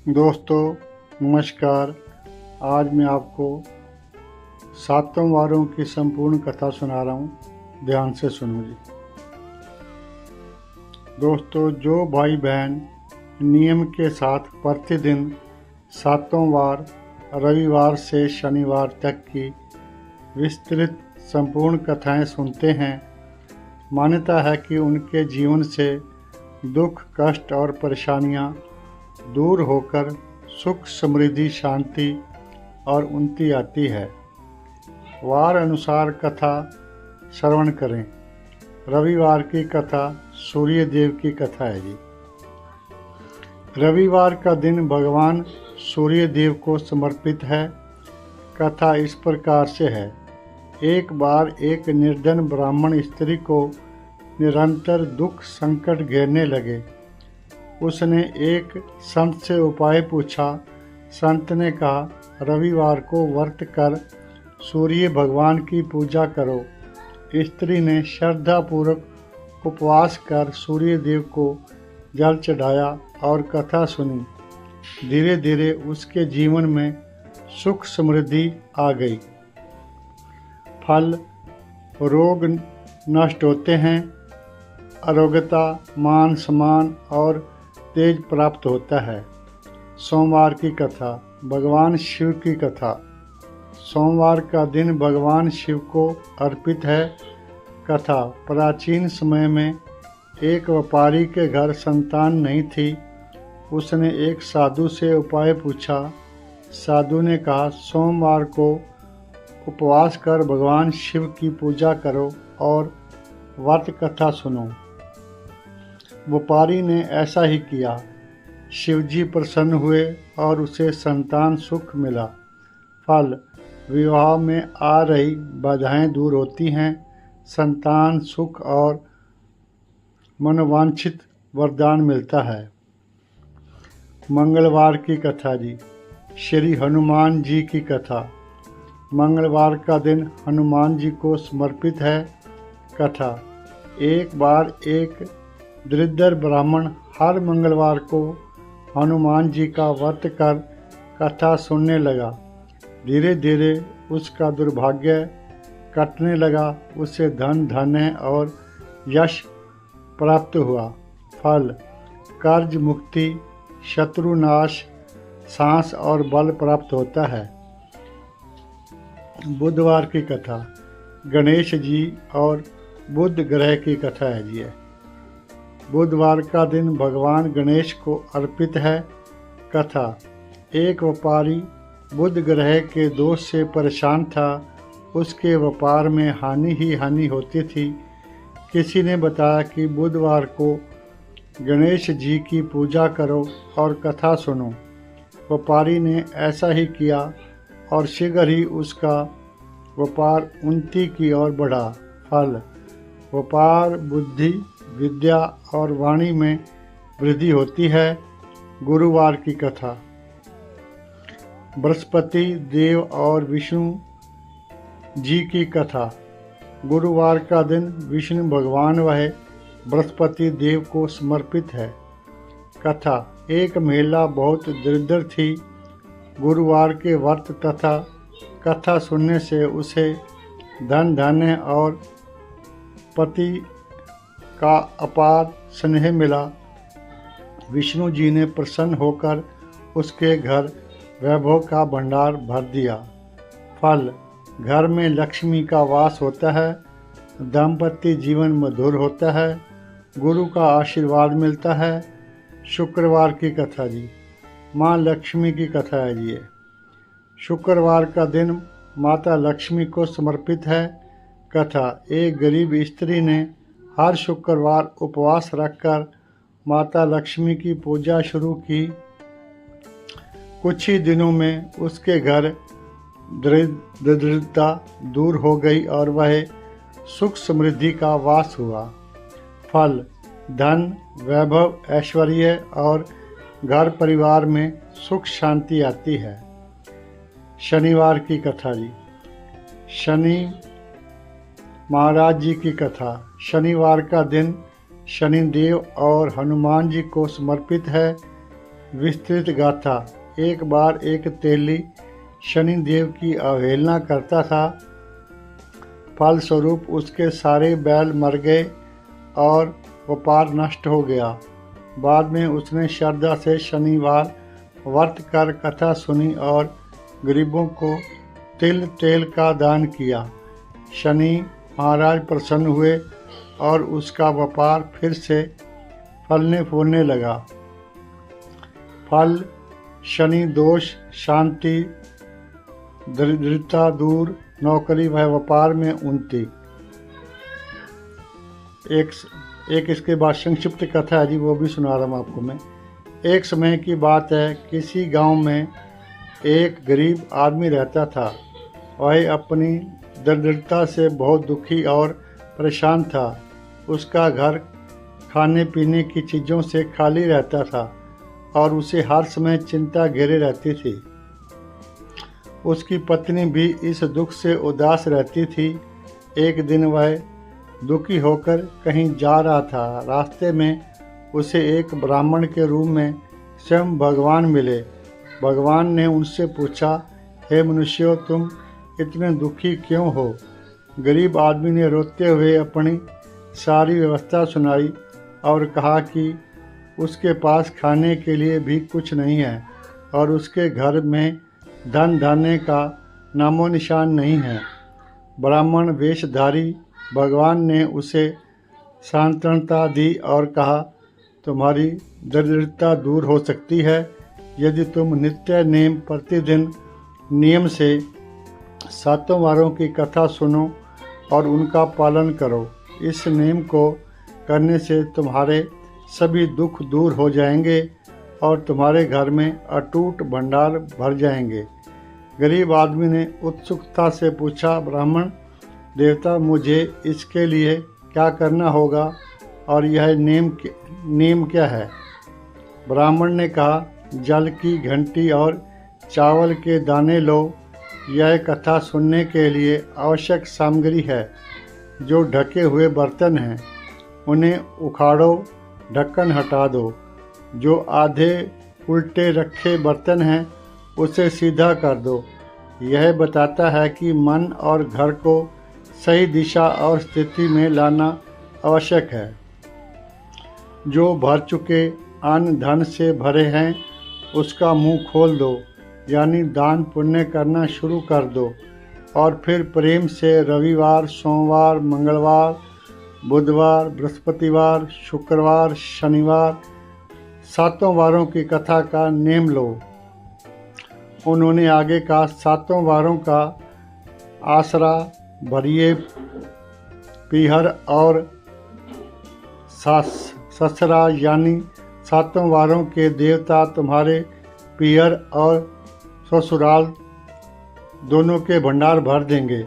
दोस्तों नमस्कार। आज मैं आपको सातों वारों की संपूर्ण कथा सुना रहा हूँ। ध्यान से सुनो जी। दोस्तों, जो भाई बहन नियम के साथ प्रतिदिन सातों वार रविवार से शनिवार तक की विस्तृत संपूर्ण कथाएं सुनते हैं, मान्यता है कि उनके जीवन से दुख, कष्ट और परेशानियां दूर होकर सुख, समृद्धि, शांति और उन्नति आती है। वार अनुसार कथा श्रवण करें। रविवार की कथा सूर्य देव की कथा है जी। रविवार का दिन भगवान सूर्य देव को समर्पित है। कथा इस प्रकार से है। एक बार एक निर्धन ब्राह्मण स्त्री को निरंतर दुख संकट घेरने लगे। उसने एक संत से उपाय पूछा। संत ने कहा, रविवार को व्रत कर सूर्य भगवान की पूजा करो। स्त्री ने श्रद्धापूर्वक उपवास कर सूर्य देव को जल चढ़ाया और कथा सुनी। धीरे धीरे उसके जीवन में सुख समृद्धि आ गई। फल, रोग नष्ट होते हैं, आरोग्यता, मान सम्मान और तेज प्राप्त होता है। सोमवार की कथा, भगवान शिव की कथा। सोमवार का दिन भगवान शिव को अर्पित है। कथा, प्राचीन समय में एक व्यापारी के घर संतान नहीं थी। उसने एक साधु से उपाय पूछा। साधु ने कहा, सोमवार को उपवास कर भगवान शिव की पूजा करो और व्रत कथा सुनो। व्यापारी ने ऐसा ही किया। शिवजी प्रसन्न हुए और उसे संतान सुख मिला। फल, विवाह में आ रही बाधाएं दूर होती हैं, संतान सुख और मनोवांछित वरदान मिलता है। मंगलवार की कथा जी। श्री हनुमान जी की कथा। मंगलवार का दिन हनुमान जी को समर्पित है। कथा, एक बार एक दरिद्र ब्राह्मण हर मंगलवार को हनुमान जी का व्रत कर कथा सुनने लगा। धीरे धीरे उसका दुर्भाग्य कटने लगा। उसे धन, धान्य और यश प्राप्त हुआ। फल, कर्ज मुक्ति, शत्रुनाश, सांस और बल प्राप्त होता है। बुधवार की कथा, गणेश जी और बुध ग्रह की कथा है जी। बुधवार का दिन भगवान गणेश को अर्पित है। कथा, एक व्यापारी बुध ग्रह के दोष से परेशान था। उसके व्यापार में हानि ही हानि होती थी। किसी ने बताया कि बुधवार को गणेश जी की पूजा करो और कथा सुनो। व्यापारी ने ऐसा ही किया और शीघ्र ही उसका व्यापार उन्नति की ओर बढ़ा। फल, व्यापार, बुद्धि, विद्या और वाणी में वृद्धि होती है। गुरुवार की कथा, बृहस्पति देव और विष्णु जी की कथा। गुरुवार का दिन विष्णु भगवान व बृहस्पति देव को समर्पित है। कथा, एक महिला बहुत दरिद्र थी। गुरुवार के व्रत तथा कथा सुनने से उसे धन, धान्य और पति का अपार स्नेह मिला। विष्णु जी ने प्रसन्न होकर उसके घर वैभव का भंडार भर दिया। फल, घर में लक्ष्मी का वास होता है, दाम्पत्य जीवन मधुर होता है, गुरु का आशीर्वाद मिलता है। शुक्रवार की कथा जी। माँ लक्ष्मी की कथा है जी। शुक्रवार का दिन माता लक्ष्मी को समर्पित है। कथा, एक गरीब स्त्री ने हर शुक्रवार उपवास रखकर माता लक्ष्मी की पूजा शुरू की। कुछ ही दिनों में उसके घर दरिद्रता दूर हो गई और वह सुख समृद्धि का वास हुआ। फल, धन, वैभव, ऐश्वर्य और घर परिवार में सुख शांति आती है। शनिवार की कथा जी। शनि महाराज जी की कथा। शनिवार का दिन शनिदेव और हनुमान जी को समर्पित है। विस्तृत गाथा। एक बार एक तेली शनिदेव की अवहेलना करता था। फलस्वरूप उसके सारे बैल मर गए और व्यापार नष्ट हो गया। बाद में उसने श्रद्धा से शनिवार व्रत कर कथा सुनी और गरीबों को तिल तेल का दान किया। शनि महाराज प्रसन्न हुए और उसका व्यापार फिर से फलने फूलने लगा। फल: शनि दोष शांति, दरिद्रता दूर, नौकरी व व्यापार में उन्नति। एक इसके बाद संक्षिप्त कथा है जी, वो भी सुना रहा हूँ आपको मैं। एक समय की बात है, किसी गांव में एक गरीब आदमी रहता था। वह अपनी दरिद्रता से बहुत दुखी और परेशान था। उसका घर खाने पीने की चीज़ों से खाली रहता था और उसे हर समय चिंता घेरे रहती थी। उसकी पत्नी भी इस दुख से उदास रहती थी। एक दिन वह दुखी होकर कहीं जा रहा था। रास्ते में उसे एक ब्राह्मण के रूप में स्वयं भगवान मिले। भगवान ने उनसे पूछा, हे मनुष्यों, तुम इतने दुखी क्यों हो? गरीब आदमी ने रोते हुए अपनी सारी व्यवस्था सुनाई और कहा कि उसके पास खाने के लिए भी कुछ नहीं है और उसके घर में धन धान्य का नामो निशान नहीं है। ब्राह्मण वेशधारी भगवान ने उसे सांत्वना दी और कहा, तुम्हारी दरिद्रता दूर हो सकती है यदि तुम नित्य नेम प्रतिदिन नियम से 7 वारों की कथा सुनो और उनका पालन करो। इस नेम को करने से तुम्हारे सभी दुख दूर हो जाएंगे और तुम्हारे घर में अटूट भंडार भर जाएंगे। गरीब आदमी ने उत्सुकता से पूछा, ब्राह्मण देवता, मुझे इसके लिए क्या करना होगा और यह नेम क्या है? ब्राह्मण ने कहा, जल की घंटी और चावल के दाने लो। यह कथा सुनने के लिए आवश्यक सामग्री है। जो ढके हुए बर्तन हैं उन्हें उखाड़ो, ढक्कन हटा दो। जो आधे उल्टे रखे बर्तन हैं उसे सीधा कर दो। यह बताता है कि मन और घर को सही दिशा और स्थिति में लाना आवश्यक है। जो भर चुके अन्न धन से भरे हैं उसका मुंह खोल दो, यानी दान पुण्य करना शुरू कर दो और फिर प्रेम से रविवार, सोमवार, मंगलवार, बुधवार, बृहस्पतिवार, शुक्रवार, शनिवार 7 वारों की कथा का नेम लो। उन्होंने आगे कहा, 7 वारों का आसरा भरिए पीहर और ससरा, यानी 7 वारों के देवता तुम्हारे पीहर और ससुराल दोनों के भंडार भर देंगे।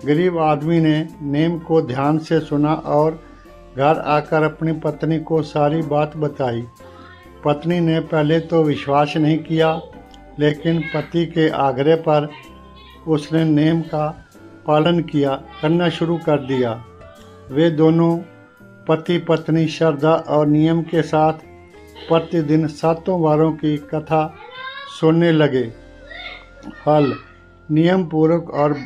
गरीब आदमी ने नेम को ध्यान से सुना और घर आकर अपनी पत्नी को सारी बात बताई। पत्नी ने पहले तो विश्वास नहीं किया, लेकिन पति के आग्रह पर उसने नेम का पालन करना शुरू कर दिया। वे दोनों पति पत्नी श्रद्धा और नियम के साथ प्रतिदिन 7 वारों की कथा सुनने लगे। फल: नियम पूर्वक और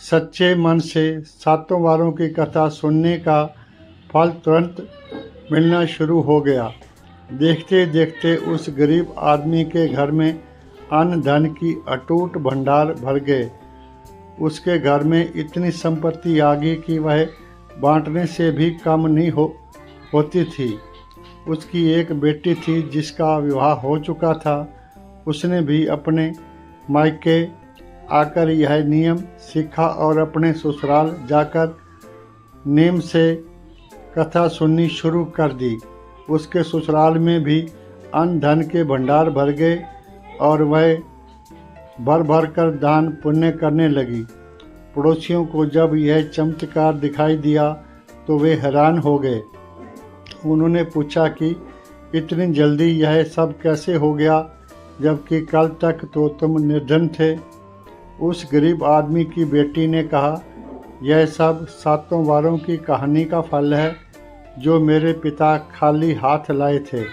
सच्चे मन से 7 वारों की कथा सुनने का फल तुरंत मिलना शुरू हो गया। देखते देखते उस गरीब आदमी के घर में अन्न धन की अटूट भंडार भर गए। उसके घर में इतनी संपत्ति आ गई कि वह बांटने से भी कम नहीं होती थी। उसकी एक बेटी थी जिसका विवाह हो चुका था। उसने भी अपने मायके आकर यह नियम सीखा और अपने ससुराल जाकर नेम से कथा सुननी शुरू कर दी। उसके ससुराल में भी अन्न धन के भंडार भर गए और वह भर भर कर दान पुण्य करने लगी। पड़ोसियों को जब यह चमत्कार दिखाई दिया तो वे हैरान हो गए। उन्होंने पूछा कि इतनी जल्दी यह सब कैसे हो गया, जबकि कल तक तो तुम निर्धन थे। उस गरीब आदमी की बेटी ने कहा, यह सब 7 वारों की कहानी का फल है जो मेरे पिता खाली हाथ लाए थे।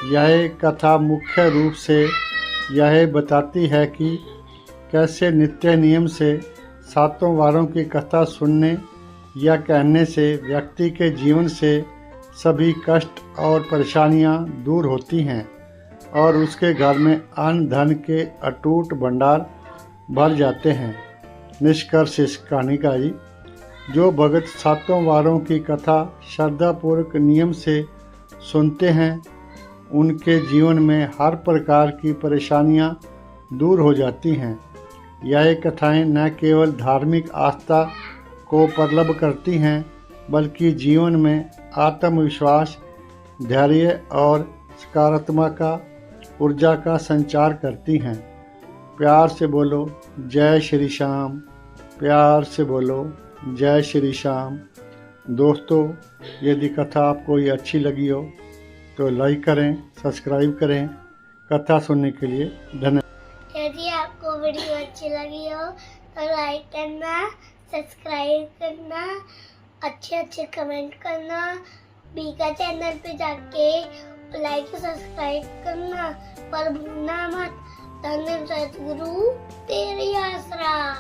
यह कथा मुख्य रूप से यह बताती है कि कैसे नित्य नियम से सातों वारों की कथा सुनने या कहने से व्यक्ति के जीवन से सभी कष्ट और परेशानियां दूर होती हैं और उसके घर में अन्न धन के अटूट भंडार भर जाते हैं। निष्कर्ष इस कहानी का जी, जो भगत सातों वारों की कथा श्रद्धापूर्वक नियम से सुनते हैं उनके जीवन में हर प्रकार की परेशानियां दूर हो जाती हैं। यह कथाएं न केवल धार्मिक आस्था को प्रबल करती हैं बल्कि जीवन में आत्मविश्वास, धैर्य और सकारात्मक ऊर्जा का संचार करती हैं। प्यार से बोलो जय श्री श्याम, प्यार से बोलो जय श्री श्याम। दोस्तों, यदि कथा आपको ये अच्छी लगी हो तो लाइक करें, सब्सक्राइब करें। कथा सुनने के लिए धन्यवाद। यदि आपको वीडियो अच्छी लगी हो तो लाइक करना, सब्सक्राइब करना, अच्छे कमेंट करना, बीका चैनल पे जाके लाइक और सब्सक्राइब करना पर भूलना मत। धन्य सतगुरु तेरी आसरा।